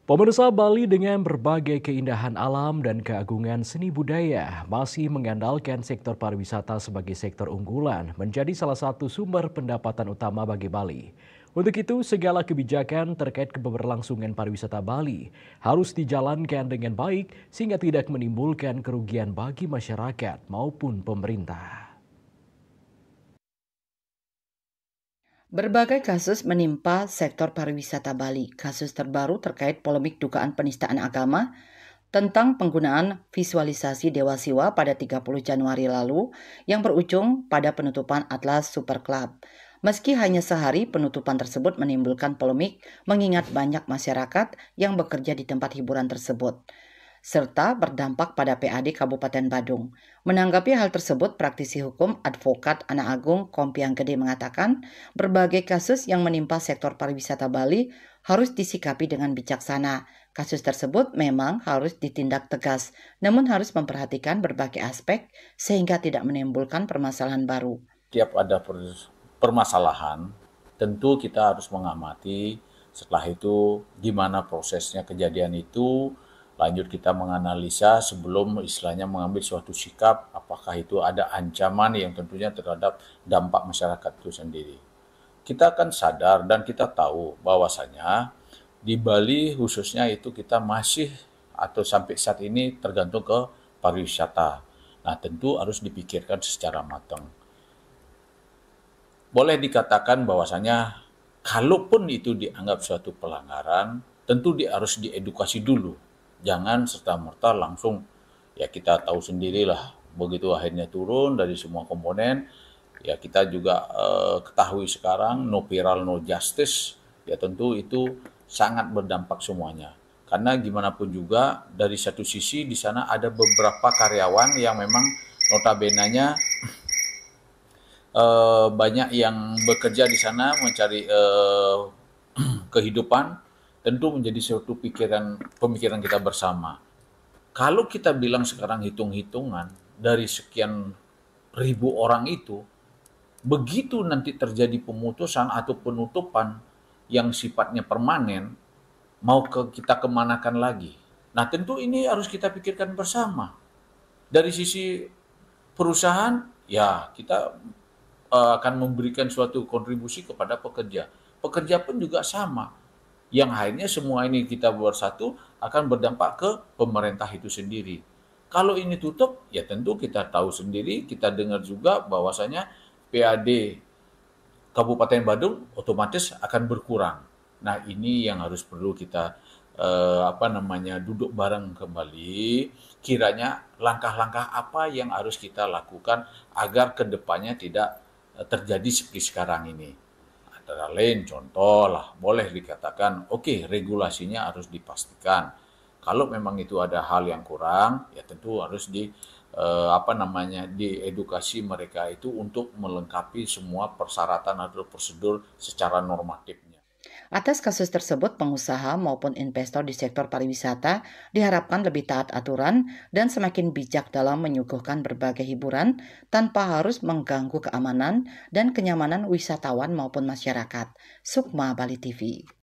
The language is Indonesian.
Pemirsa, Bali dengan berbagai keindahan alam dan keagungan seni budaya masih mengandalkan sektor pariwisata sebagai sektor unggulan menjadi salah satu sumber pendapatan utama bagi Bali. Untuk itu, segala kebijakan terkait keberlangsungan pariwisata Bali harus dijalankan dengan baik sehingga tidak menimbulkan kerugian bagi masyarakat maupun pemerintah. Berbagai kasus menimpa sektor pariwisata Bali. Kasus terbaru terkait polemik dugaan penistaan agama tentang penggunaan visualisasi Dewa Siwa pada 30 Januari lalu yang berujung pada penutupan Atlas Super Club. Meski hanya sehari, penutupan tersebut menimbulkan polemik mengingat banyak masyarakat yang bekerja di tempat hiburan tersebut serta berdampak pada PAD Kabupaten Badung. Menanggapi hal tersebut, praktisi hukum Advokat Anak Agung Kompiang Gede mengatakan berbagai kasus yang menimpa sektor pariwisata Bali harus disikapi dengan bijaksana. Kasus tersebut memang harus ditindak tegas, namun harus memperhatikan berbagai aspek sehingga tidak menimbulkan permasalahan baru. Tiap ada permasalahan, tentu kita harus mengamati setelah itu gimana prosesnya kejadian itu, lanjut kita menganalisa sebelum istilahnya mengambil suatu sikap, apakah itu ada ancaman yang tentunya terhadap dampak masyarakat itu sendiri. Kita akan sadar dan kita tahu bahwasanya di Bali khususnya itu kita masih atau sampai saat ini tergantung ke pariwisata. Nah, tentu harus dipikirkan secara matang. Boleh dikatakan bahwasanya kalaupun itu dianggap suatu pelanggaran, tentu harus diedukasi dulu. Jangan serta-merta langsung, ya kita tahu sendirilah, begitu akhirnya turun dari semua komponen, ya kita juga ketahui sekarang no viral no justice, ya tentu itu sangat berdampak semuanya. Karena gimana pun juga dari satu sisi di sana ada beberapa karyawan yang memang notabene-nya banyak yang bekerja di sana mencari kehidupan, tentu menjadi suatu pemikiran kita bersama. Kalau kita bilang sekarang hitung-hitungan dari sekian ribu orang itu, begitu nanti terjadi pemutusan atau penutupan yang sifatnya permanen, mau kita kemanakan lagi. Nah, tentu ini harus kita pikirkan bersama. Dari sisi perusahaan, ya kita akan memberikan suatu kontribusi kepada pekerja. Pekerja pun juga sama. Yang akhirnya semua ini kita bersatu akan berdampak ke pemerintah itu sendiri. Kalau ini tutup, ya tentu kita tahu sendiri, kita dengar juga bahwasanya PAD Kabupaten Badung otomatis akan berkurang. Nah, ini yang harus perlu kita duduk bareng kembali. Kiranya langkah-langkah apa yang harus kita lakukan agar kedepannya tidak terjadi seperti sekarang ini. Antara lain contoh lah, boleh dikatakan oke, regulasinya harus dipastikan. Kalau memang itu ada hal yang kurang, ya tentu harus diedukasi mereka itu untuk melengkapi semua persyaratan atau prosedur secara normatifnya. Atas kasus tersebut, pengusaha maupun investor di sektor pariwisata diharapkan lebih taat aturan dan semakin bijak dalam menyuguhkan berbagai hiburan tanpa harus mengganggu keamanan dan kenyamanan wisatawan maupun masyarakat. Sukma Bali TV.